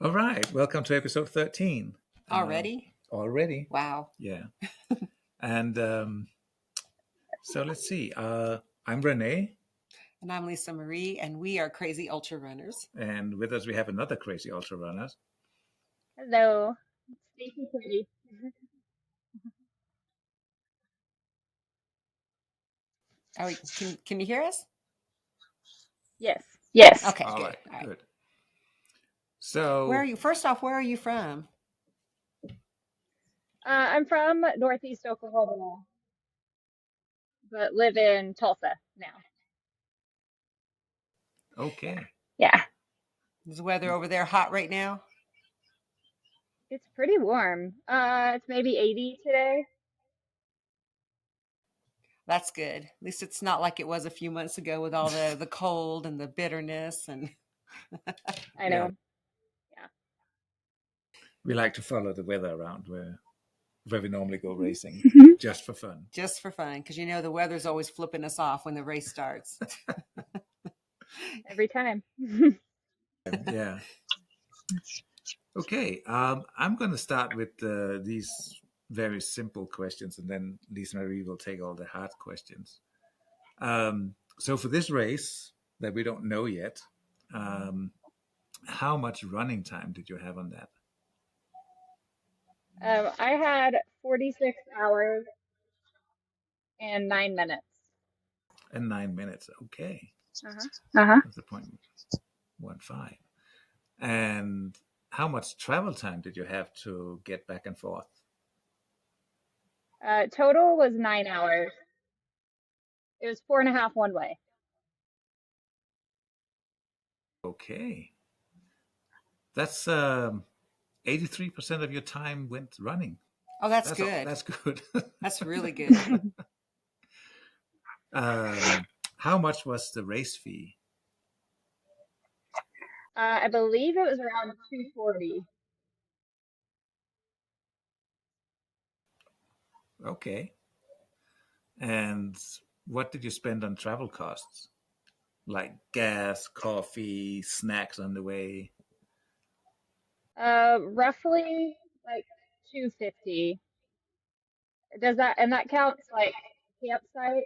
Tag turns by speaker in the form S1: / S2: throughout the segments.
S1: All right, welcome to episode 13.
S2: Already?
S1: Already,
S2: Wow.
S1: yeah. And so let's see. I'm Renee,
S2: And I'm Lisa Marie, and we are Crazy Ultra Runners.
S1: and with us we have another crazy ultra runner.
S3: Hello, Stacey Priddy.
S2: Oh, can you hear us?
S3: Yes.
S2: Okay,
S1: All
S2: good.
S1: right,
S2: All right.
S1: good.
S2: Where are
S1: So,
S2: you? First off, where are you from?
S3: I'm from Northeast Oklahoma, but live in Tulsa now.
S1: okay.
S3: Yeah,
S2: Is the weather over there hot right now?
S3: it's pretty warm. It's maybe 80 today.
S2: That's good. At least it's not like it was a few months ago with all the cold and the bitterness and
S3: I
S1: Yeah,
S3: know. Yeah.
S1: we like to follow the weather around where we normally go racing just for fun.
S2: just for fun, because the weather's always flipping us off when the race starts.
S3: Every time.
S1: Yeah. Okay, I'm going to start with these very simple questions, and then Lisa Marie will take all the hard questions. So for this race that we don't know yet, um, how much running time did you have on that?
S3: I had 46 hours and 9 minutes.
S1: And 9 minutes. Okay,
S3: Uh-huh.
S1: that's a point 1.5. And how much travel time did you have to get back and forth?
S3: Total was 9 hours. It was 4.5 one way.
S1: Okay, that's 83% of your time went running.
S2: Oh, that's good.
S1: That's good.
S2: That's really good.
S1: How much was the race fee?
S3: I believe it was around 240.
S1: Okay. And what did you spend on travel costs? Like gas, coffee, snacks on the way?
S3: Roughly like 250. Does that, and that counts like campsite?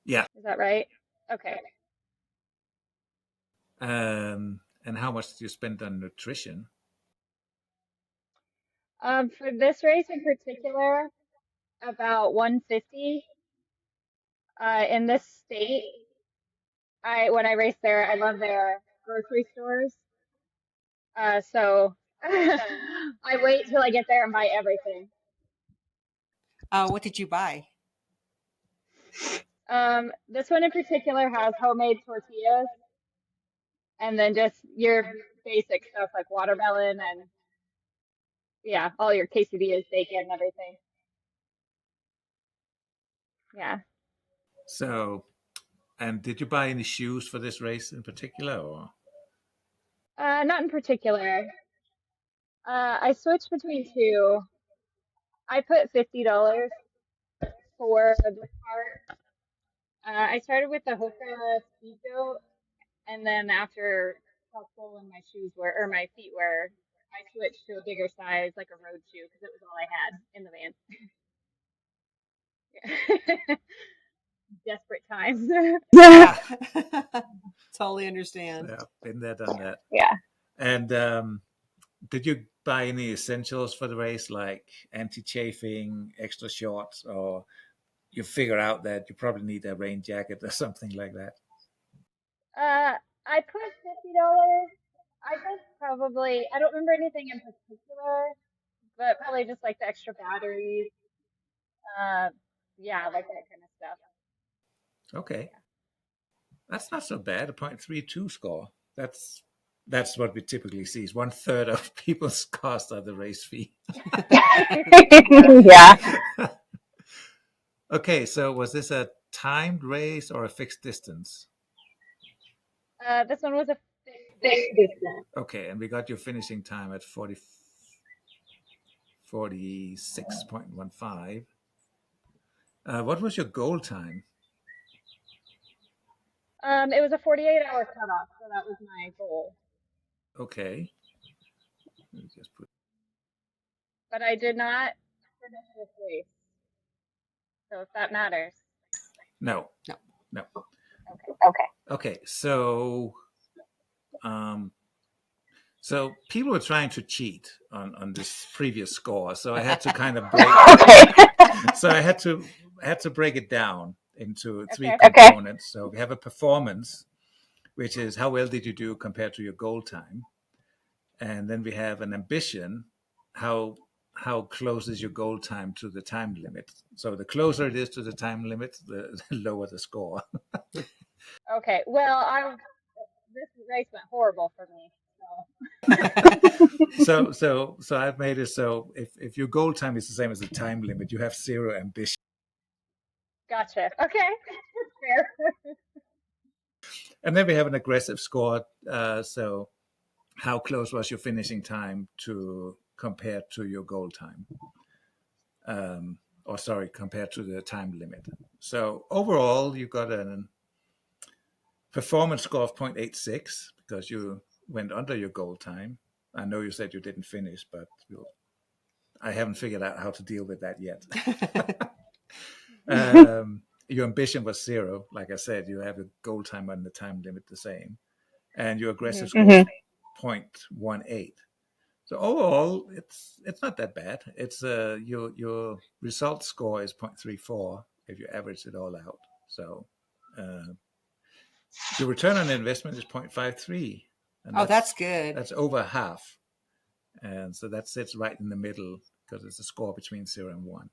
S1: Yeah.
S3: Is that right? Okay.
S1: And how much did you spend on nutrition?
S3: For this race in particular, about 150. In this state, when I race there, I love their grocery stores. So I wait till I get there and buy everything.
S2: What did you buy?
S3: This one in particular has homemade tortillas and then just your basic stuff like watermelon and yeah, all your quesadillas, bacon, and everything. Yeah.
S1: So, and did you buy any shoes for this race in particular, or?
S3: Not in particular. I switched between two. I put $50 for the cart. I started with the Hoka Speed Goat, and then after how swollen my shoes were, or my feet were, I switched to a bigger size, like a road shoe, because it was all I had in the van. Desperate times.
S2: Yeah. Totally understand.
S1: Yeah, been there, done that.
S3: Yeah.
S1: And did you buy any essentials for the race, like anti-chafing, extra shorts, or you figure out that you probably need a rain jacket or something like that?
S3: I put $50. I think probably, I don't remember anything in particular, but probably just like the extra batteries. Uh, yeah, like that kind of stuff.
S1: Okay, that's not so bad. A 0.32 score. That's what we typically see. Is 1/3 of people's costs are the race fee.
S3: Yeah.
S1: Okay, so was this a timed race or a fixed distance?
S3: This one was a fixed
S4: Fixed
S3: distance.
S4: distance.
S1: Okay, and we got your finishing time at 46.15. What was your goal time?
S3: It was a 48-hour cutoff, so that was my goal.
S1: Okay. Let me just put.
S3: But I did not finish this race, so if that matters.
S1: No,
S2: No.
S1: no.
S3: Okay.
S1: Okay, um, so people were trying to cheat on this previous score, so I had to kind of break.
S3: Okay.
S1: So I had to break it down into three
S3: Okay.
S1: components. So we have a performance, which is how well did you do compared to your goal time, and then we have an ambition, how close is your goal time to the time limit. So the closer it is to the time limit, the lower the score.
S3: Okay. Well, this race went horrible for me.
S1: So I've made it so if your goal time is the same as the time limit, you have zero ambition.
S3: Gotcha. Okay. Fair.
S1: And then we have an aggressive score. So how close was your finishing time to compared to your goal time? Or sorry, compared to the time limit. So overall, you got a performance score of 0.86 because you went under your goal time. I know you said you didn't finish, but I haven't figured out how to deal with that yet. Your ambition was zero. Like I said, you have a goal time and the time limit the same. And your aggressive score is 0.18. So overall, it's not that bad. It's your result score is 0.34 if you average it all out. So your return on investment is 0.53. And
S2: that's good.
S1: That's over half. And so that sits right in the middle because it's a score between 0 and 1.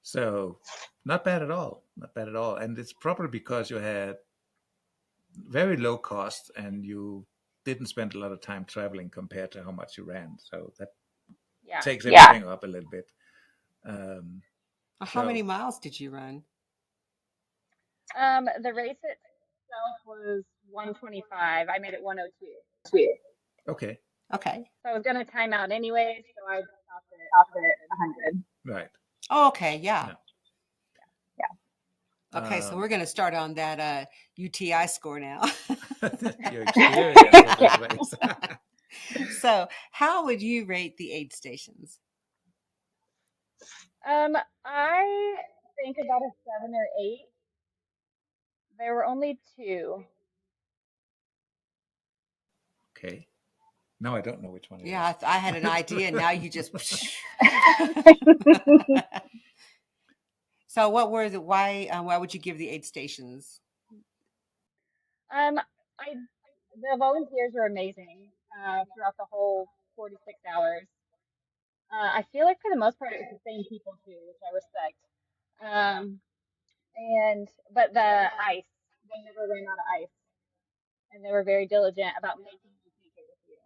S1: So not bad at all. Not bad at all. And it's probably because you had very low cost and you didn't spend a lot of time traveling compared to how much you ran. So that takes everything up a little bit.
S2: How many miles did you run?
S3: The race itself was 125. I made it 102.
S1: Okay.
S2: Okay.
S3: So I was gonna time out anyway, so I stopped it at 100.
S1: Right.
S2: Oh, okay. Yeah.
S3: Yeah.
S2: Okay, so we're going to start on that UTI score now.
S1: Your experience of this race.
S2: So, how would you rate the aid stations?
S3: I think about a 7 or 8. There were only 2.
S1: Okay. Now I don't know which one it
S2: Yeah,
S1: is.
S2: I had an idea, and now you just. So, what were the why would you give the aid stations?
S3: I the volunteers were amazing throughout the whole 46 hours. I feel like for the most part it was the same people too, which I respect. Um, but the ice, they never ran out of ice, and they were very diligent about making you take it with you.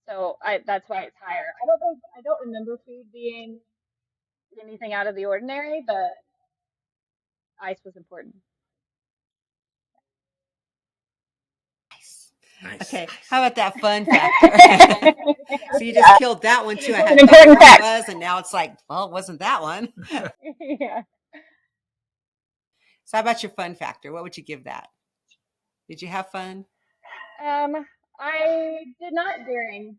S3: So that's why it's higher. I don't remember food being anything out of the ordinary, but ice was important.
S1: Nice.
S2: Okay, how about that fun factor? So you just killed that one too. I had thought what it was, and now it's like, well, it wasn't that one.
S3: Yeah.
S2: So how about your fun factor? What would you give that? Did you have fun?
S3: I did not during.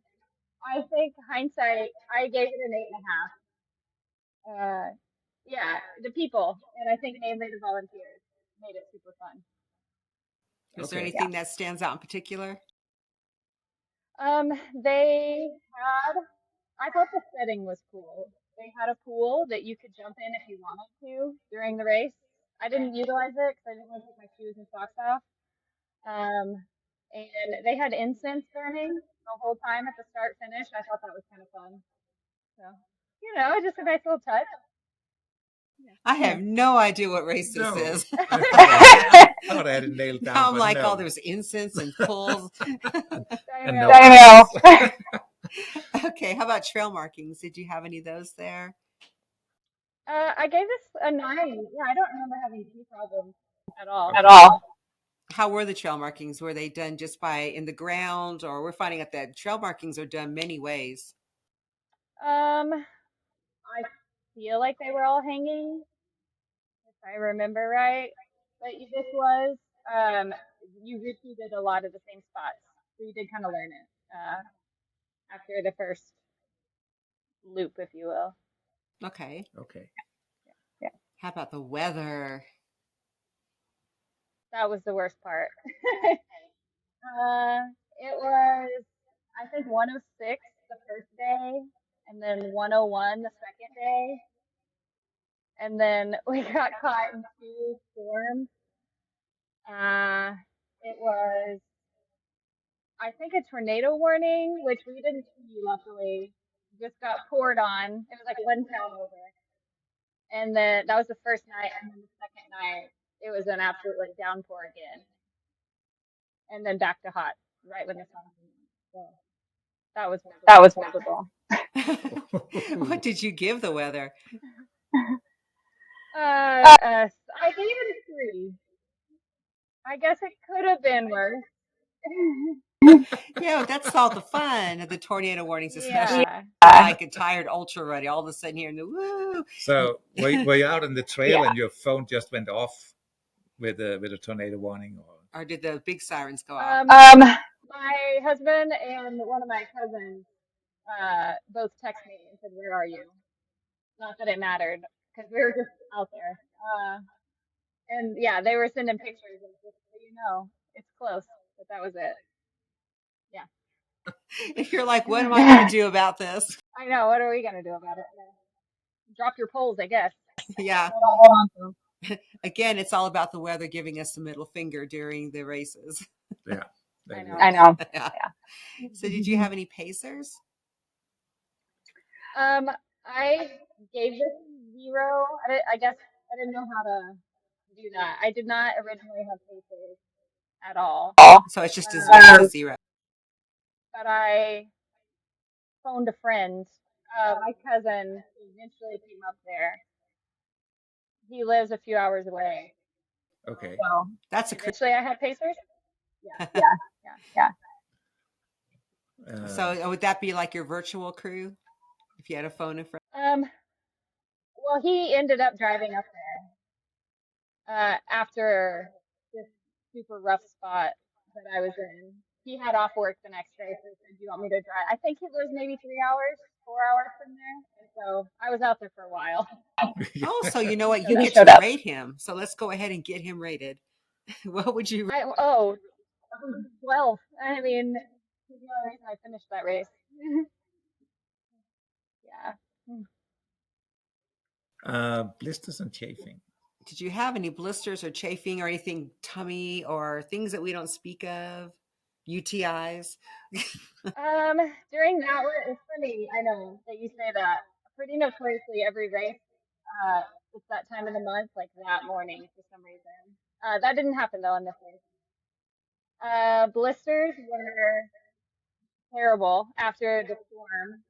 S3: I think hindsight, I gave it an 8.5. Yeah, the people, and I think mainly the volunteers made it super fun.
S2: Is there anything that stands out in particular?
S3: They had. I thought the setting was cool. They had a pool that you could jump in if you wanted to during the race. I didn't utilize it because I didn't want to take my shoes and socks off. Um, and they had incense burning the whole time at the start finish. I thought that was kind of fun. So, just a nice little touch.
S2: I have no idea what race this is.
S1: I thought I had it nailed down.
S2: Now I'm
S1: but
S2: like,
S1: no.
S2: oh, there's incense and pools.
S1: And no ice.
S2: Okay, how about trail markings? Did you have any of those there?
S3: I gave this a 9. Yeah, I don't remember having any problems at all.
S2: How were the trail markings? Were they done just by in the ground, or we're finding out that trail markings are done many ways?
S3: I feel like they were all hanging, if I remember right. But this was, you repeated a lot of the same spots, so you did kind of learn it after the first loop, if you will.
S2: Okay.
S1: Okay.
S3: Yeah.
S2: How about the weather?
S3: That was the worst part. It was, I think, 106 the first day, and then 101 the second day, and then we got caught in two storms. Uh, it was, I think, a tornado warning, which we didn't see, luckily. Just got poured on. It was like one town over. And then that was the first night, and then the second night, it was an absolute like downpour again, and then back to hot right when the sun came out. So that was miserable.
S2: What did you give the weather?
S3: I gave it a 3. I guess it could have been worse.
S2: Yeah, that's all the fun of the tornado warnings, especially
S3: Yeah.
S2: like a tired ultra runny. All of a sudden, here in the woo.
S1: So were you out on the trail and your phone just went off with a tornado warning,
S2: Or did the big sirens go off?
S3: My husband and one of my cousins both texted me and said, "Where are you?" Not that it mattered because we were just out there. And yeah, they were sending pictures of just so you know, it's close, but that was it. Yeah.
S2: If you're like, what am I going to do about this?
S3: I know. What are we gonna do about it? Drop your poles, I guess.
S2: Yeah.
S3: Hold on to 'em.
S2: Again, it's all about the weather giving us the middle finger during the races.
S1: yeah?
S3: I know.
S1: I
S3: know.
S2: Yeah. So, did you have any pacers?
S3: I gave this 0. I guess I didn't know how to do that. I did not originally have papers at all.
S2: So it's just as
S3: Um,
S2: a 0.
S3: but I phoned a friend. My cousin eventually came up there. He lives a few hours away.
S1: Okay.
S3: So
S2: That's a
S3: eventually I had pacers. Yeah.
S2: So would that be like your virtual crew if you had a phone in front?
S3: Well, he ended up driving up there after this super rough spot that I was in. He had off work the next day, so he said, "Do you want me to drive?" I think he lives maybe 3 hours, 4 hours from there, and so I was out there for a while.
S2: Oh, so you know what?
S3: He
S2: You
S3: showed
S2: get
S3: up.
S2: to rate him. So let's go ahead and get him rated. What would you?
S3: 12. I mean, he's the only reason I finished that race. Yeah.
S1: Blisters and chafing.
S2: Did you have any blisters or chafing or anything, tummy or things that we don't speak of? UTIs?
S3: During that one, it's funny. I know that you say that. Pretty notoriously, every race, uh, it's that time of the month, like that morning for some reason. That didn't happen though in this race. Blisters were terrible after the storm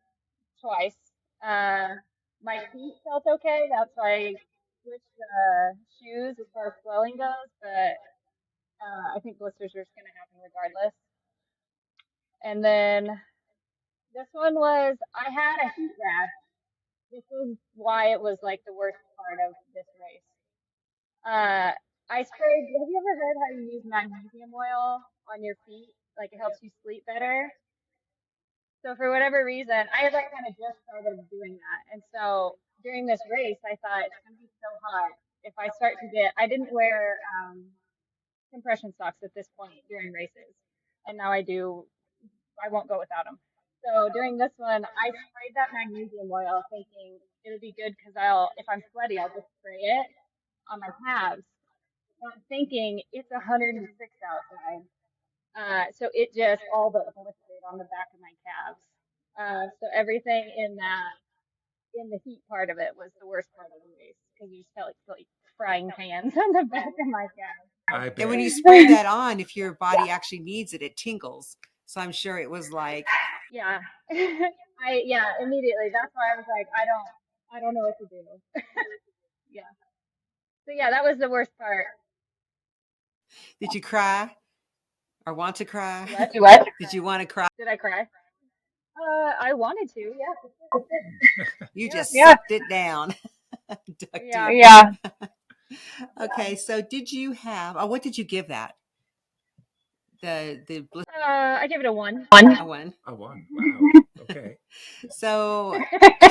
S3: twice. Uh, my feet felt okay. That's why I switched shoes as far as swelling goes, but I think blisters are just going to happen regardless. And then this one was, I had a heat rash. This was why it was like the worst part of this race. I sprayed, have you ever heard how you use magnesium oil on your feet? Like it helps you sleep better. So for whatever reason, I had like kind of just started doing that. And so during this race, I thought it's going to be so hot. If I start to get, I didn't wear compression socks at this point during races. And now I do, I won't go without them. So during this one, I sprayed that magnesium oil thinking it would be good because if I'm sweaty, I'll just spray it on my calves. Not thinking it's 106 outside. So it just all but blistered on the back of my calves. So everything in the heat part of it was the worst part of the race because you just felt like frying pans on the back of my calves.
S1: I
S2: And when
S1: bet.
S2: you spray that on, if your body actually needs it, it tingles. So I'm sure it was like,
S3: Yeah. Immediately. That's why I was like, I don't know what to do. Yeah. So yeah, that was the worst part.
S2: did you cry or want to cry?
S3: What?
S2: Did you want to cry?
S3: Did I cry? I wanted to. Yeah.
S2: You just
S3: Yeah.
S2: sucked it down. Duct
S3: Yeah.
S2: tape.
S3: Yeah.
S2: Okay, so did you have, what did you give that? The
S3: I give it a 1.
S2: one.
S1: A one. Wow. Okay.
S2: So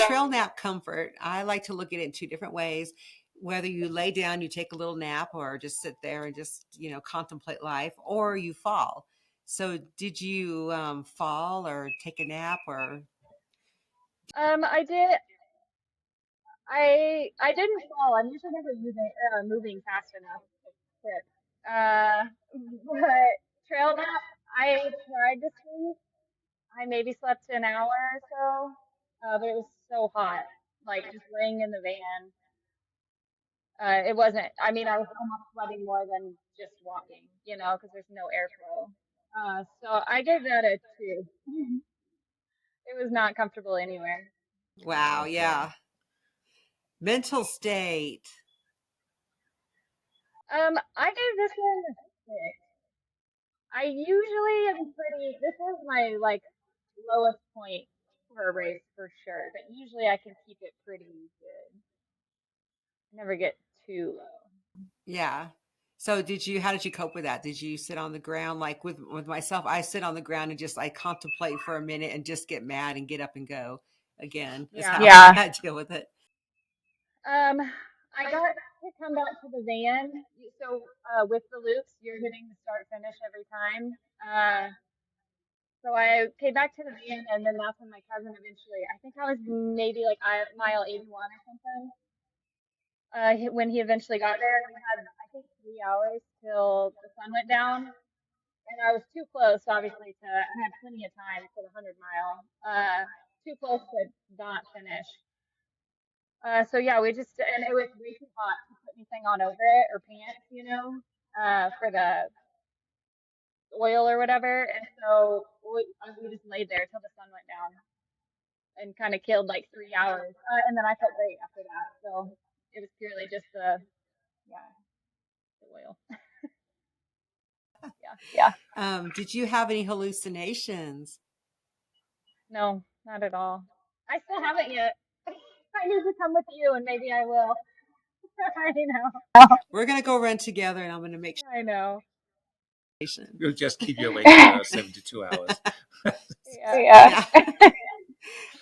S2: trail nap comfort, I like to look at it in two different ways. Whether you lay down, you take a little nap, or just sit there and just contemplate life, or you fall. So did you fall or take a nap or?
S3: I did. I didn't fall. I'm usually never moving fast enough to trip. Uh, but trail nap, I tried to sleep. I maybe slept an hour or so, but it was so hot. Like just laying in the van. It wasn't. I mean, I was almost sweating more than just walking, because there's no airflow. So I gave that a 2. It was not comfortable anywhere.
S2: Wow,
S1: Okay.
S2: yeah. Mental state.
S3: I gave this one a 6. I usually am pretty. This was my like lowest point for a race for sure, but usually I can keep it pretty good. Never get too low.
S2: Yeah. So how did you cope with that? Did you sit on the ground? Like with myself, I sit on the ground and just I contemplate for a minute and just get mad and get up and go again. Is
S3: Yeah.
S2: how I deal with it.
S3: Um, I got to come back to the van. So with the loops, you're hitting the start finish every time. So I came back to the van, and then that's when my cousin eventually. I think I was maybe like mile 81 or something. When he eventually got there, we had I think 3 hours till the sun went down, and I was too close, obviously. I had plenty of time for the 100 mile. Too close to not finish. So yeah, and it was way too hot to put anything on over it or pants, for the oil or whatever. And so we just laid there till the sun went down and kind of killed like 3 hours. And then I felt great after that. So it was purely just yeah, the oil. Yeah.
S2: Did you have any hallucinations?
S3: No, not at all. I still haven't yet. I need to come with you, and maybe I will. I know.
S2: We're gonna go run together, and I'm gonna make
S3: I know.
S2: sure.
S1: We'll just keep you awake for 72 hours.
S3: Yeah.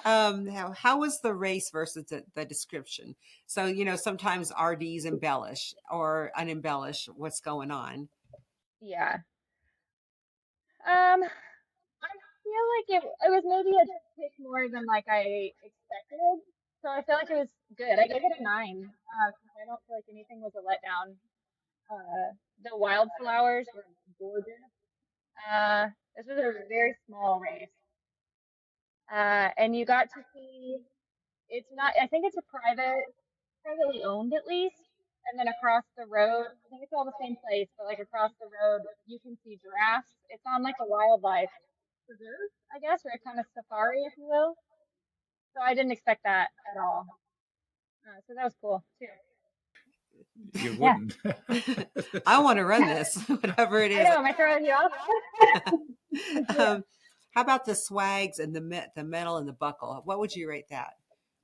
S2: Yeah. How was the race versus the description? So, sometimes RDs embellish or unembellish what's going on.
S3: Yeah. I feel like it was maybe a tick more than like I expected. So I feel like it was good. I gave it a 9. 'Cause I don't feel like anything was a letdown. The wildflowers were gorgeous. This was a very small race. And you got to see. It's not. I think it's privately owned at least. And then across the road, I think it's all the same place, but like across the road, you can see giraffes. It's on like a wildlife preserve, I guess, or a kind of safari, if you will. So I didn't expect that at all. So that was cool too.
S1: You wouldn't.
S2: I want to run this, whatever it
S3: I
S2: is.
S3: know. Am I throwing you off? Yeah.
S2: How about the swags and the medal and the buckle? What would you rate that?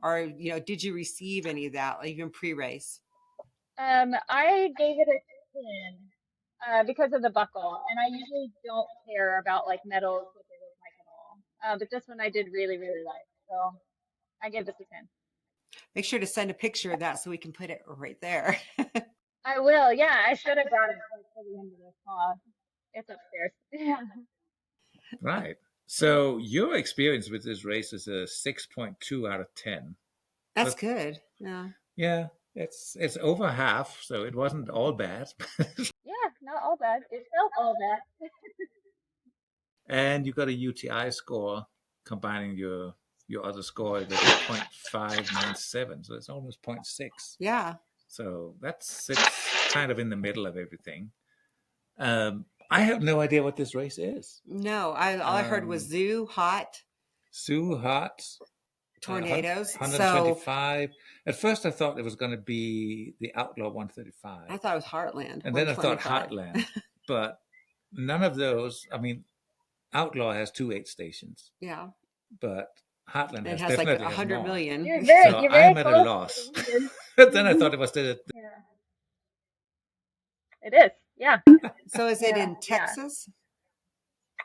S2: Or did you receive any of that, like even pre-race?
S3: I gave it a 10 because of the buckle, and I usually don't care about like medals what they look like at all. But this one I did really, really like, so I gave this a 10.
S2: Make sure to send a picture of that so we can put it right there.
S3: I will. Yeah, I should have brought it for the end of this call. It's upstairs. Yeah.
S1: Right. So your experience with this race is a 6.2 out of 10.
S2: That's
S1: But
S2: good. Yeah.
S1: yeah, it's over half, so it wasn't all bad.
S3: Yeah, not all bad. It felt all bad.
S1: And you got a UTI score combining your other score with a 0.597, so it's almost 0.6.
S2: Yeah.
S1: So it's kind of in the middle of everything. I have no idea what this race is.
S2: No, all I heard was zoo, hot,
S1: Sioux Hot,
S2: tornadoes.
S1: 125. At first, I thought it was going to be the Outlaw
S2: I
S1: 135,
S2: thought it was Heartland.
S1: and then I thought
S2: 125.
S1: Heartland, but none of those. I mean, Outlaw has 2 8 stations,
S2: Yeah.
S1: but Heartland
S2: It
S1: has
S2: has like
S1: definitely has
S2: 100
S1: more.
S2: million.
S1: So
S3: You're very
S1: I'm at a
S3: close
S1: loss.
S3: to the leader.
S1: But then I thought it was the
S3: Yeah, it is. Yeah.
S2: So is it in
S3: Yeah.
S2: Texas?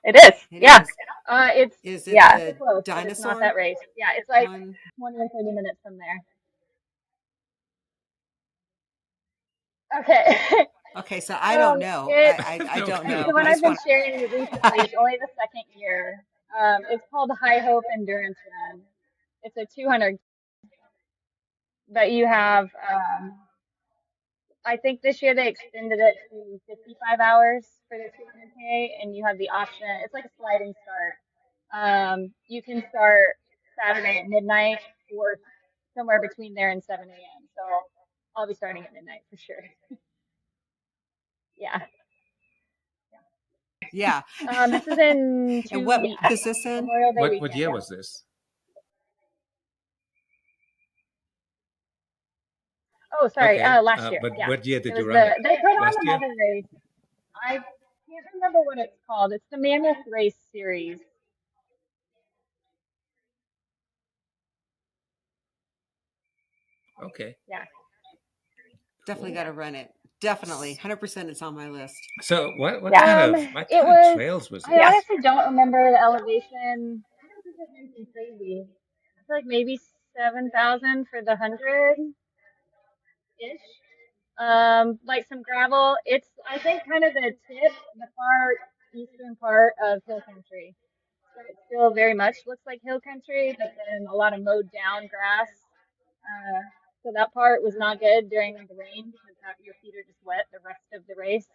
S3: It is.
S2: It
S3: Yeah.
S2: is.
S3: It's
S2: Is it
S3: yeah,
S2: the
S3: close, but it's not
S2: dinosaur
S3: that race. Yeah, it's like
S2: one?
S3: 20 or 30 minutes from there. Okay.
S2: Okay, so I don't know.
S3: It
S2: I
S1: No
S2: don't
S3: It's
S1: clue.
S3: the
S2: know.
S3: one
S2: I
S3: I've
S2: just
S3: been
S2: want.
S3: sharing recently. It's only the second year. It's called High Hope Endurance Run. It's a 200, but you have I think this year they extended it to 55 hours for the 200K, and you have the option. It's like a sliding start. You can start Saturday at midnight or somewhere between there and 7 a.m. So I'll be starting at midnight for sure. Yeah.
S2: Yeah.
S3: This is in
S2: And
S3: 2 weeks,
S2: is this in?
S3: Memorial Day
S1: What
S3: weekend.
S1: year
S3: Yeah.
S1: was this?
S3: Oh, sorry.
S1: Okay,
S3: Last year.
S1: but
S3: Yeah.
S1: what year
S3: It
S1: did you
S3: was
S1: run it?
S3: they put on
S1: Last year?
S3: another race. I can't remember what it's called. It's the Mammoth Race Series.
S1: Okay,
S3: Yeah.
S2: Definitely got
S1: cool.
S2: to run it. Definitely, 100%. It's on my list.
S1: So
S3: Yeah.
S1: what
S3: It
S1: kind of
S3: was,
S1: trails was
S3: I
S1: this?
S3: honestly don't remember the elevation. I don't think it's anything crazy. I feel like maybe 7,000 for the 100-ish. Like some gravel. It's, I think, kind of the far eastern part of hill country. So it still very much looks like hill country, but then a lot of mowed down grass. So that part was not good during the rain because your feet are just wet the rest of the race.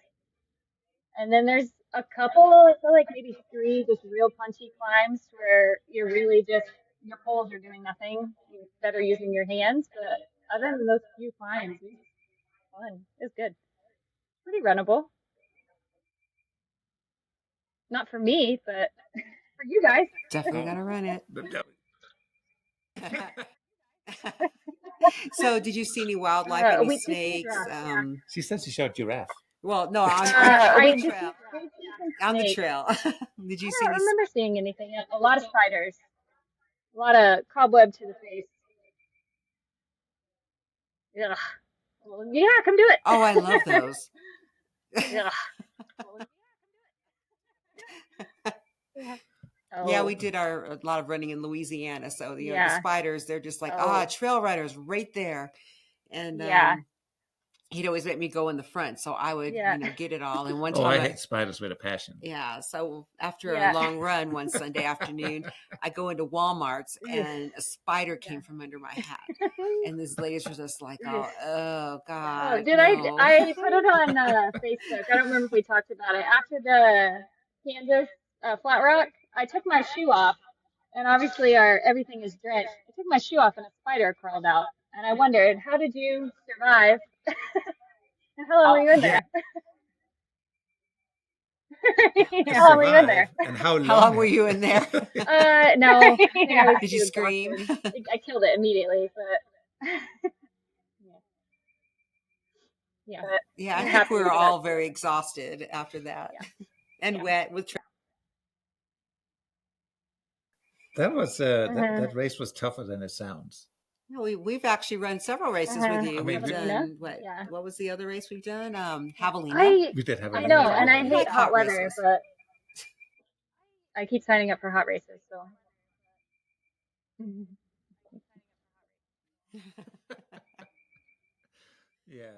S3: And then there's a couple, I feel like maybe three just real punchy climbs where you're really just, your poles are doing nothing. You're better using your hands. But other than those few climbs, it's fun. It's good. Pretty runnable. Not for me, but for you guys.
S2: Definitely got
S1: Oh,
S2: to run it.
S1: the-
S2: So, did you see any wildlife, any
S3: We did see
S2: snakes?
S3: giraffes,
S1: she said she shot giraffe.
S2: Well, no, on
S3: we
S2: the
S3: did
S2: trail.
S3: see some
S2: On the
S3: snakes.
S2: trail. Did you
S3: I
S2: see
S3: don't
S2: any?
S3: remember seeing anything. A lot of spiders. A lot of cobweb to the face. Ugh. Well, yeah, come do
S2: Oh, I love
S3: it.
S2: those.
S3: Ugh. Well, yeah.
S2: Yeah,
S3: Oh,
S2: we did a lot of running in Louisiana. So, the
S3: yeah.
S2: spiders, they're just like,
S3: Oh,
S2: trail runners right there. And
S3: yeah.
S2: he'd always make me go in the front. So I would,
S3: Yeah.
S2: get it all. And one
S1: Oh, I
S2: time
S1: hate spiders with a passion.
S2: yeah. So after a
S3: Yeah.
S2: long run one Sunday afternoon, I go into Walmart's
S3: Ugh.
S2: and a spider
S3: Yeah.
S2: came from under my hat. And these ladies were just like,
S3: Ugh.
S2: oh
S3: Oh,
S2: God,
S3: did
S2: no.
S3: I put it on Facebook. I don't remember if we talked about it. After the Kansas Flat Rock, I took my shoe off, and obviously our everything is drenched. I took my shoe off, and a spider crawled out. And I wondered, how did you survive? And how long were you in
S1: Yeah,
S3: there? How long were you in
S1: survive.
S3: there?
S1: And how
S2: How long
S1: long?
S2: were you in there?
S3: No, I think I was
S2: Did you
S3: too
S2: scream?
S3: exhausted. I killed it immediately, but yeah,
S2: Yeah, I
S3: we're
S2: think we
S3: happy we
S2: were
S3: got
S2: all
S3: through
S2: very
S3: it.
S2: exhausted after that
S3: Yeah,
S2: and
S3: yeah.
S2: wet with.
S1: That was
S3: Uh-huh.
S1: that race was tougher than it sounds.
S2: No, we've actually run several races with
S3: Uh-huh.
S2: you.
S1: I mean,
S2: We've
S3: Javelina.
S2: done what?
S3: Yeah.
S2: What was the other race we've done?
S3: Yeah.
S2: Javelina.
S1: we did have a
S3: I
S1: lean
S3: know,
S1: as
S3: and
S1: well.
S3: I
S2: We
S1: Yeah.
S3: hate
S2: like
S3: hot
S2: hot
S3: weather,
S2: races.
S3: but I keep signing up for hot races, so.
S1: Yeah,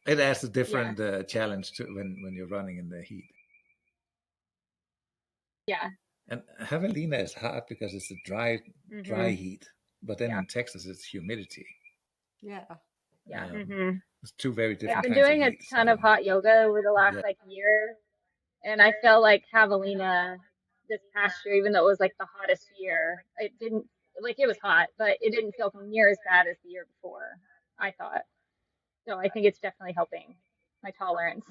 S1: it adds a
S3: Yeah.
S1: different challenge to when you're running in the heat.
S3: Yeah.
S1: And javelina is hard because it's a dry
S3: Mhm.
S1: heat, but then
S3: Yeah.
S1: in Texas it's humidity.
S2: Yeah.
S3: Yeah.
S1: Um,
S3: Mhm.
S1: it's two very
S3: I've
S1: different
S3: been
S1: kinds of
S3: doing a
S1: heat.
S3: ton of
S1: So
S3: hot yoga over the last
S1: yeah,
S3: like year, and I felt like Javelina this past year, even though it was like the hottest year, it didn't like it was hot, but it didn't feel near as bad as the year before, I thought. So I think it's definitely helping my tolerance.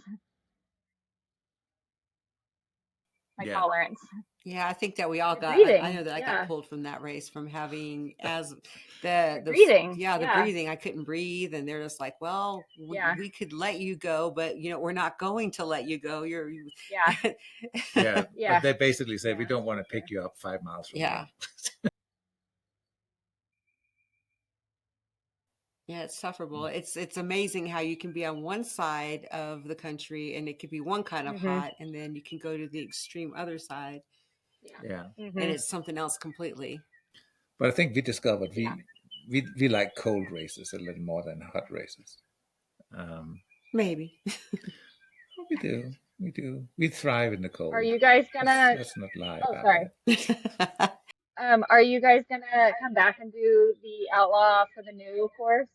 S3: My
S1: yeah,
S3: tolerance.
S2: Yeah, I think that we all
S3: The
S2: got. I
S3: breathing.
S2: know that I got
S3: Yeah.
S2: pulled from that race from having as
S3: The
S2: the
S3: breathing.
S2: yeah, the
S3: Yeah.
S2: breathing. I couldn't breathe, and they're just like, well,
S3: Yeah.
S2: we could let you go, but we're not going to let you go.
S3: Yeah.
S1: yeah. But
S3: Yeah.
S1: they basically say we
S3: Yeah.
S1: don't want
S3: For
S1: to
S3: sure.
S1: pick you up 5 miles from here.
S2: Yeah. Yeah, it's sufferable. It's amazing how you can be on one side of the country and it could be one kind of
S3: Mhm.
S2: hot, and then you can go to the extreme other side
S3: Yeah.
S1: Yeah.
S2: and
S3: Mhm.
S2: it's something else completely.
S1: But I think we discovered
S3: Yeah.
S1: we like cold races a little more than hot races. Um,
S2: Maybe.
S1: we do. We do. We thrive in the
S3: Are
S1: cold.
S3: you guys
S1: Let's
S3: gonna?
S1: let's not lie
S3: Oh,
S1: about
S3: sorry.
S1: that.
S3: Are you guys gonna come back and do the Outlaw for the new course?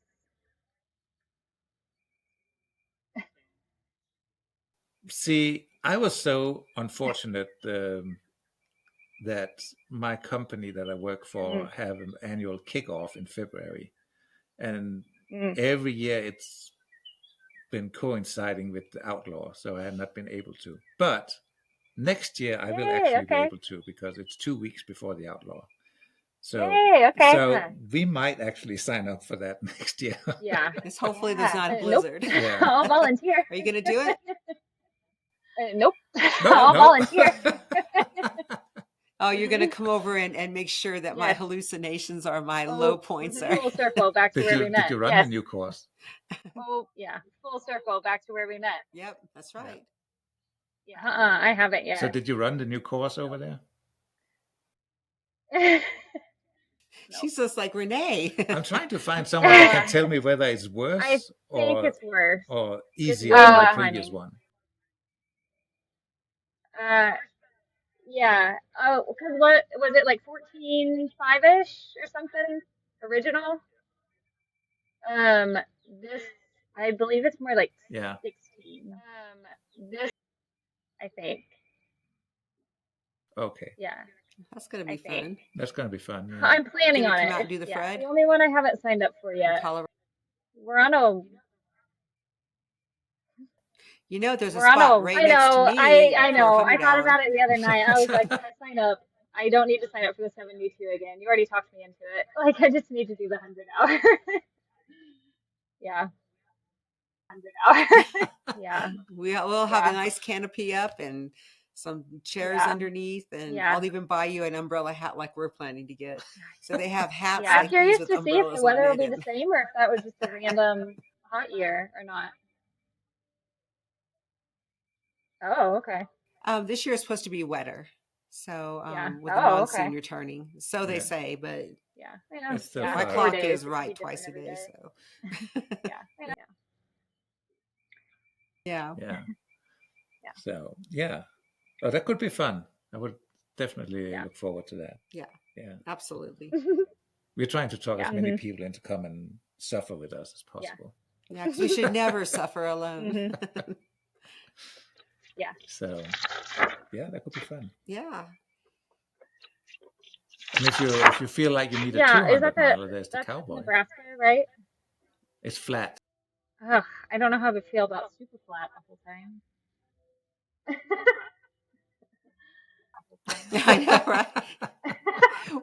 S1: See, I was so unfortunate that my company that I work for
S3: Mm,
S1: have an annual kickoff in February, and
S3: mm.
S1: every year it's been coinciding with the outlaw, so I have not been able to. But next year I will
S3: Yay,
S1: actually be
S3: okay.
S1: able to because it's 2 weeks before the outlaw. So
S3: Yay, okay.
S1: so we might actually sign up for that next year.
S3: Yeah.
S2: It's hopefully there's
S3: Yeah.
S2: not a
S3: Nope.
S2: blizzard.
S1: Yeah.
S3: I'll volunteer.
S2: Are you going to do it?
S3: Nope.
S1: No,
S3: I'll
S1: no.
S3: volunteer.
S2: Oh, you're going to come over and make sure that my
S3: Yes.
S2: hallucinations are my low
S3: Oh,
S2: points are.
S3: full circle back to
S1: did
S3: where
S1: you
S3: we
S1: did
S3: met.
S1: you run the
S3: Yes.
S1: new course?
S3: Oh, yeah. Full circle back to where we met.
S2: Yep, that's
S1: Yeah.
S2: right.
S3: Yeah. I haven't
S1: So
S3: yet.
S1: did you run the new course over
S3: Nope.
S1: there?
S3: Nope.
S2: She's just like Renee.
S1: I'm trying to find someone that can
S3: Uh,
S1: tell me whether it's
S3: I
S1: worse
S3: think it's worse.
S1: or
S3: It's
S1: easier
S3: way
S1: than
S3: more
S1: the previous
S3: climbing.
S1: one.
S3: Uh, yeah. Oh, because what was it like 14.5-ish or something original? Um, this I believe it's more like
S1: Yeah.
S3: 16. This I think.
S1: Okay.
S3: Yeah,
S2: That's going to
S3: I
S2: be
S3: think.
S2: fun.
S1: That's gonna be fun. Yeah.
S3: I'm planning
S2: Going to
S3: on
S2: come
S3: it.
S2: out and do the
S3: Yeah, it's
S2: Fred
S3: the only one I haven't signed up for
S2: in
S3: yet.
S2: Colorado.
S3: We're on a
S2: You know, there's a
S3: we're on
S2: spot
S3: a
S2: right
S3: I
S2: next to
S3: know.
S2: me
S3: I
S2: for a
S3: know. I
S2: 100
S3: thought
S2: hour.
S3: about it the other night. I was like, when I sign up, I don't need to sign up for the 72 again. You already talked me into it. Like I just need to do the 100 hour. Yeah, 100 hour. Yeah.
S2: We'll have a
S3: Yeah.
S2: nice canopy up and some chairs
S3: Yeah.
S2: underneath, and
S3: Yeah.
S2: I'll even buy you an umbrella hat like we're planning to get. So they have hats
S3: Yeah. I'm
S2: like these
S3: curious
S2: with
S3: to see if the
S2: umbrellas on
S3: weather will
S2: it,
S3: be the
S2: and
S3: same or if that was just a random hot year or not. Oh, okay.
S2: this year is supposed to be wetter. So
S3: Yeah.
S2: with the
S3: Oh, okay.
S2: monsoon returning, so they
S1: Yeah.
S2: say, but
S3: Yeah. I know.
S1: It's still
S3: Yeah.
S2: my
S3: It's
S1: far.
S3: 4
S2: clock
S3: days.
S2: is
S3: It could
S2: right
S3: be different
S2: twice a
S3: every
S2: day.
S3: day.
S2: So
S3: Yeah. I know.
S2: yeah,
S1: Yeah.
S3: Yeah.
S1: So yeah. Oh, that could be fun. I would definitely
S3: Yeah.
S1: look forward to that.
S2: yeah,
S1: Yeah.
S2: absolutely.
S1: We're trying to talk as
S3: Yeah.
S1: many
S3: Hmm.
S1: people into come and suffer with us as
S3: Yeah.
S1: possible.
S2: Yeah, because we should never suffer alone.
S3: Hmm. Yeah.
S1: So yeah, that could be fun.
S2: Yeah.
S1: And if you feel like you need a
S3: Yeah. Is that
S1: 200 miler, there's the
S3: that's
S1: cowboy.
S3: Nebraska, right?
S1: It's flat.
S3: Ugh, I don't know how to feel about super flat the whole time.
S2: I know, right?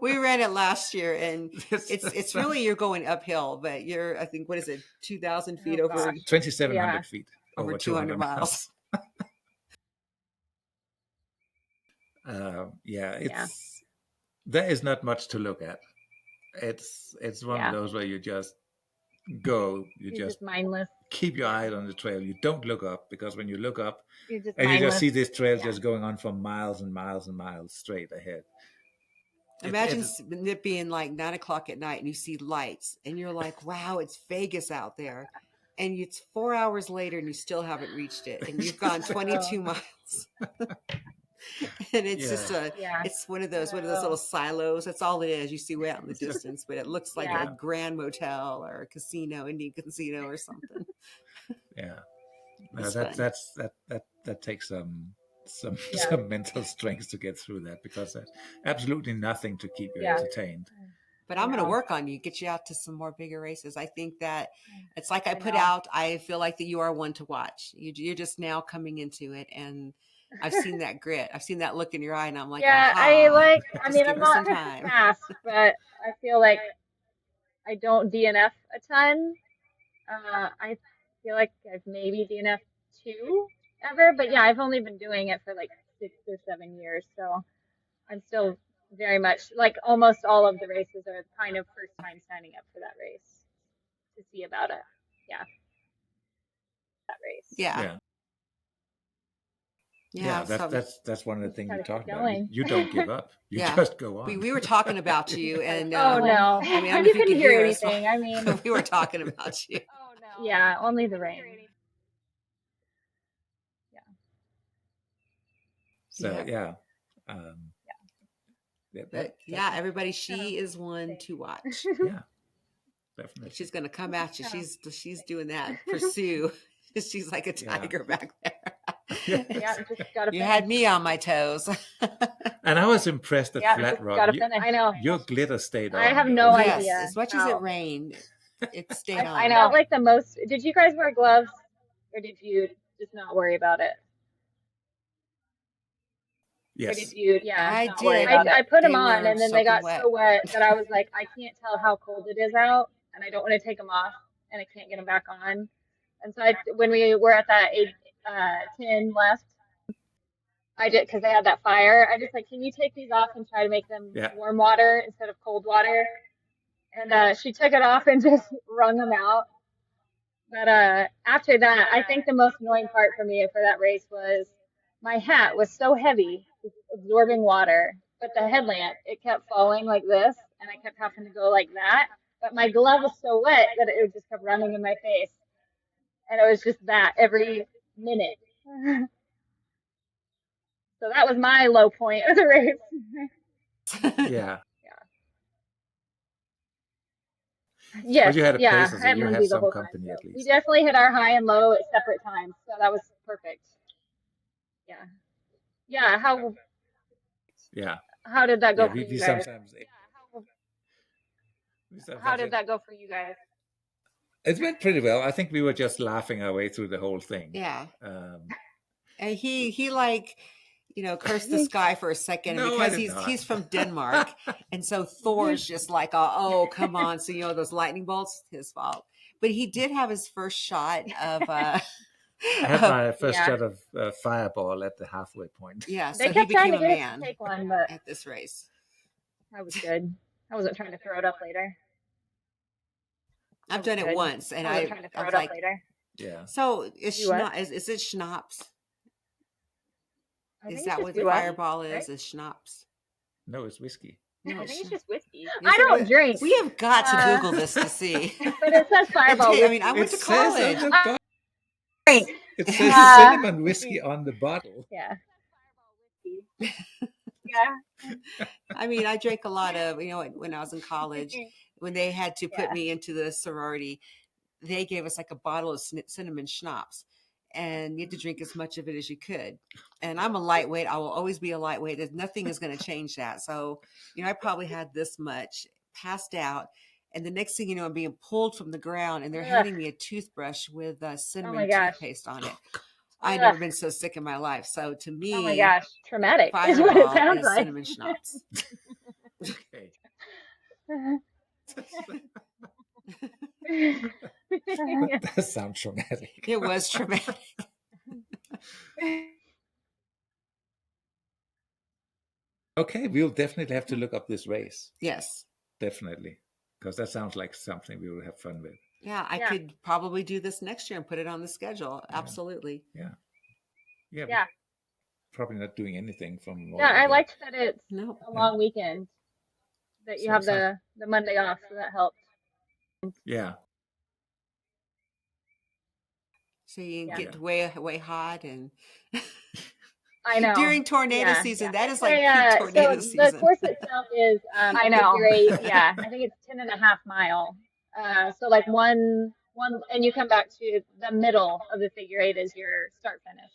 S2: We ran it last year, and
S1: it's
S2: it's really you're going uphill, but you're I think what is it, 2,000 feet
S3: Oh
S2: over
S3: gosh.
S1: 2,700
S3: Yeah.
S1: feet
S2: over
S1: over
S2: 200
S1: 200
S2: miles.
S1: miles. Yeah,
S3: Yeah.
S1: there is not much to look at. It's one of
S3: Yeah.
S1: those where you just go, you
S3: You're
S1: just
S3: just mindless.
S1: keep your
S3: Yeah.
S1: eye on the trail. You don't look up because when you look up
S3: You're just
S1: and you just
S3: mindless.
S1: see this trail
S3: Yeah.
S1: just going on for miles and miles and miles straight ahead.
S2: Imagine
S1: It's
S2: it being like 9 o'clock at night, and you see lights, and you're like, "Wow, it's Vegas out there," and it's 4 hours later, and you still haven't reached it, and you've gone
S3: Oh.
S2: 22 miles. And it's
S1: yeah,
S2: just
S3: Yeah.
S2: it's one of those
S3: Oh.
S2: little silos. That's all it is. You see way out in the
S1: it's just
S2: distance, but it looks like a
S3: Yeah.
S1: yeah,
S2: grand motel or a casino, Indian casino or something.
S1: yeah. No,
S2: It's
S1: that
S2: fun.
S1: that's that takes some
S3: Yeah.
S1: some mental strength to get through that because there's absolutely nothing to keep you
S3: Yeah.
S1: entertained.
S2: But
S3: I
S2: I'm going to
S3: know.
S2: work on you, get you out to some more bigger races. I think that it's like I
S3: I
S2: put
S3: know.
S2: out, I feel like that you are one to watch. You're just now coming into it. And I've seen that grit. I've seen that look in your eye, and I'm like,
S3: Yeah,
S2: aha,
S3: I
S2: just
S3: mean,
S2: give
S3: I'm
S2: us
S3: not
S2: some time.
S3: fast, but I feel like I don't DNF a ton. I feel like I've maybe DNF two ever, but yeah, I've only been doing it for like 6 or 7 years, so I'm still very much like almost all of the races are kind of first time signing up for that race to see about it. Yeah, that race.
S2: Yeah.
S1: Yeah,
S2: So
S1: that's one of the
S3: Just
S1: things we
S3: gotta keep
S1: talked about.
S3: going.
S1: You don't give up. You
S2: yeah,
S1: just go on.
S2: we were talking about you, and
S3: Oh no,
S2: I mean, I don't know
S3: you
S2: if you
S3: couldn't
S2: could
S3: hear
S2: hear us.
S3: anything. I mean,
S2: We were talking about you.
S3: oh no. Yeah, only the rain. Yeah.
S1: So yeah, um,
S2: But yeah, everybody, she is one to watch.
S1: yeah, definitely.
S2: She's going to come at you. She's doing that pursue. She's like a tiger back there.
S3: Yeah, just gotta.
S2: You had me on my toes.
S1: And I was impressed at Flat
S3: just
S1: Rock.
S3: gotta finish. I know.
S1: Your glitter stayed on.
S3: I have
S1: the
S3: no
S1: whole
S3: idea.
S1: time.
S2: Yes, as much as it rained, it stayed on.
S3: I felt like the most. Did you guys wear gloves, or did you just not worry about it?
S1: Yes.
S3: Or did you? Yeah,
S2: I
S3: not
S2: did.
S3: worry about it. I put them
S2: They
S3: on,
S2: were
S3: and then they got
S2: soaking
S3: so wet that I was like, I can't tell how cold it is out, and I don't want to take them off, and I can't get them back on. And so when we were at that 10 left, I did, because they had that fire. I just like, can you take these off and try to make them warm water instead of cold water? And she took it off and just wrung them out. But after that, I think the most annoying part for me for that race was my hat was so heavy, absorbing water, but the headlamp, it kept falling like this, and I kept having to go like that. But my glove was so wet that it just kept running in my face. And it was just that every minute. So that was my low point of the race.
S1: Yeah.
S3: Yes,
S1: but you had a pace, so
S3: I
S1: you have some company at least.
S3: We definitely hit our high and low at separate times, so that was perfect. Yeah. How did that go for you guys? How did that go for you guys?
S1: It went pretty well. I think we were just laughing our way through the whole thing.
S2: Yeah. And he like, cursed the sky for a second because he's from Denmark. And so Thor's just like, oh, come on. So, those lightning bolts, his fault. But he did have his first shot of... I
S1: had my first shot of fireball at the halfway point.
S2: Yeah,
S3: so
S2: he became a man
S3: to take one, but
S2: at this race.
S3: That was good. I wasn't trying to throw it up later.
S2: I've done it once, and I
S3: trying to throw
S2: was
S3: it
S2: like,
S3: up later.
S1: Yeah.
S2: So is it schnapps? Is that what the fireball is? Right? Is schnapps?
S1: No, it's whiskey.
S3: No, I think it's just whiskey. I don't drink.
S2: We have got to Google this to see.
S3: But it says fireball.
S2: I mean, I went to college.
S1: It says cinnamon whiskey on the bottle.
S3: Yeah.
S2: I mean, I drank a lot of, when I was in college, when they had to put me into the sorority, they gave us like a bottle of cinnamon schnapps, and you had to drink as much of it as you could. And I'm a lightweight. I will always be a lightweight. There's nothing is going to change that. So, I probably had this much, passed out. And the next thing you know, I'm being pulled from the ground, and they're handing me a toothbrush with cinnamon toothpaste on it. I've never been so sick in my life. So to me,
S3: oh my gosh, traumatic
S2: is what it sounds like. Cinnamon schnapps.
S1: Okay. That sounds traumatic.
S2: It was traumatic.
S1: Okay, we'll definitely have to look up this race.
S2: Yes.
S1: Definitely. Because that sounds like something we will have fun with.
S2: Yeah, I could probably do this next year and put it on the schedule. Yeah. Absolutely.
S1: Yeah. Probably not doing anything from.
S3: I liked that it's a long weekend. That you have the Monday off, so that helped.
S1: Yeah.
S2: So you can get way hot and.
S3: I know.
S2: During tornado season, that is like peak tornado season.
S3: The course itself is I know. I think it's 10.5 mile. So like one, and you come back to the middle of the figure eight as your start finish.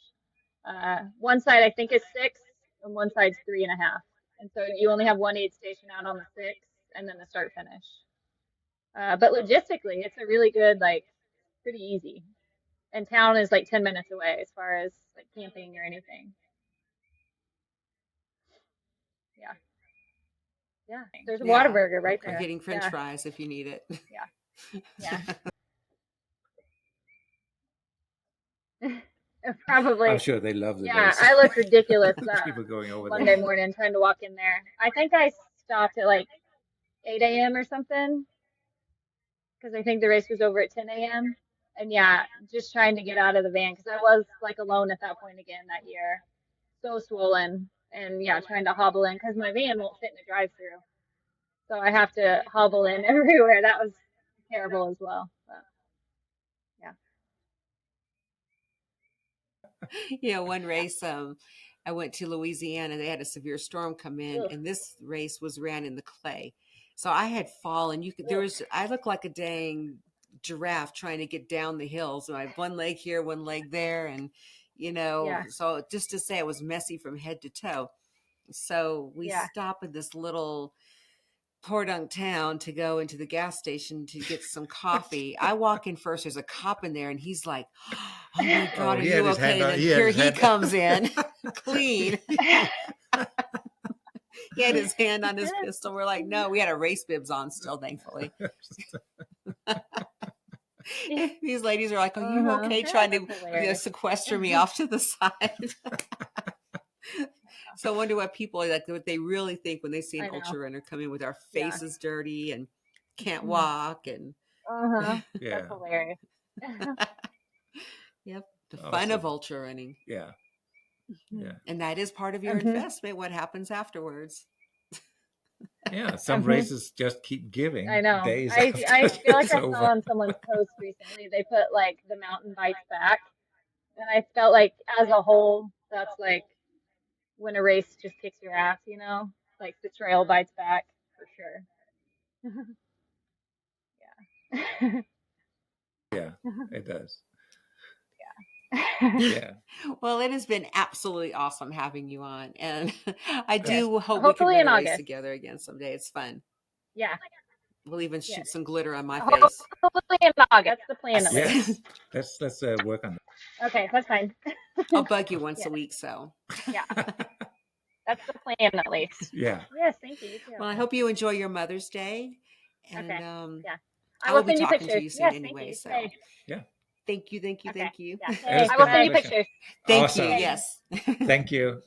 S3: One side I think is 6, and one side's 3.5. And so you only have one aid station out on the 6, and then the start finish. But logistically, it's a really good, pretty easy. And town is like 10 minutes away as far as like camping or anything. Yeah. There's a Whataburger right there.
S2: Or getting French fries if you need it.
S3: Yeah. Probably.
S1: I'm sure they love the
S3: race. I look ridiculous
S1: people going over
S3: Monday morning trying to walk in there. I think I stopped at like 8 a.m. or something because I think the race was over at 10 a.m. And yeah, just trying to get out of the van because I was like alone at that point again that year, so swollen, and yeah, trying to hobble in because my van won't fit in the drive-through, so I have to hobble in everywhere. That was terrible as well. But yeah.
S2: One race, I went to Louisiana. They had a severe storm come in,
S3: Ugh.
S2: and this race was ran in the clay. So I had fallen.
S3: Ugh.
S2: I looked like a dang giraffe trying to get down the hills. So I have one leg here, one leg there, and
S3: Yeah.
S2: so just to say, it was messy from head to toe. So we
S3: Yeah.
S2: stop at this little Pordunk town to go into the gas station to get some coffee. I walk in first. There's a cop in there, and he's like, "Oh my God,
S1: Oh,
S2: are
S1: he had
S2: you
S1: his
S2: okay?"
S1: hand
S2: And
S1: on.
S2: then
S1: He had
S2: here
S1: his
S2: he
S1: hand.
S2: comes in, clean. He had his hand on his pistol. We're like, "No, we had our race bibs on still, thankfully." These ladies are like, "Are you okay?" Trying to
S3: That's hilarious.
S2: sequester me off to the side. So I wonder what people are like, what they really think when they see an
S3: I know.
S2: ultra runner come in with our
S3: Yeah.
S2: faces dirty and can't walk and
S3: That's
S1: Yeah.
S3: hilarious.
S2: yep, the fun of
S1: Awesome.
S2: ultra running.
S1: Yeah. Yeah.
S2: And that is part of your investment, what happens afterwards.
S1: Yeah. Some races just keep giving
S3: I know.
S1: days
S3: I
S1: after
S3: feel like
S1: it's
S3: I saw
S1: over.
S3: on someone's post recently they put like the mountain bikes back, and I felt like as a whole that's like when a race just kicks your ass, like the trail bites back for sure. Yeah.
S1: Yeah, it does.
S3: Yeah.
S1: Yeah.
S2: Well, it has been absolutely awesome having you on. And I
S3: Yes.
S2: do hope we can
S3: Hopefully
S2: run
S3: in
S2: a race
S3: August.
S2: together again someday. It's fun.
S3: Yeah.
S2: We'll even
S3: Yes.
S2: shoot some glitter on my face.
S3: Hopefully in August. That's the plan at least.
S1: Yes. Let's work on
S3: Okay, that's fine.
S2: I'll bug you once
S3: Yeah.
S2: a week. So,
S3: Yeah.
S1: that.
S3: That's the plan at least.
S1: Yeah.
S3: Yes, thank you. You too.
S2: well, I hope you enjoy your Mother's Day. And
S3: Okay. Yeah. I
S2: I will
S3: will
S2: be
S3: send you
S2: talking to
S3: pictures.
S2: you soon
S3: Yes, thank
S2: anyway.
S3: you.
S2: So,
S3: Okay.
S1: Yeah.
S2: thank you.
S3: Okay.
S2: Thank you.
S3: Yeah.
S1: It has
S3: I
S1: been
S3: will
S1: a
S3: send you
S1: pleasure.
S3: pictures.
S2: Thank you.
S1: Awesome.
S3: Okay.
S2: Yes.
S1: Thank you.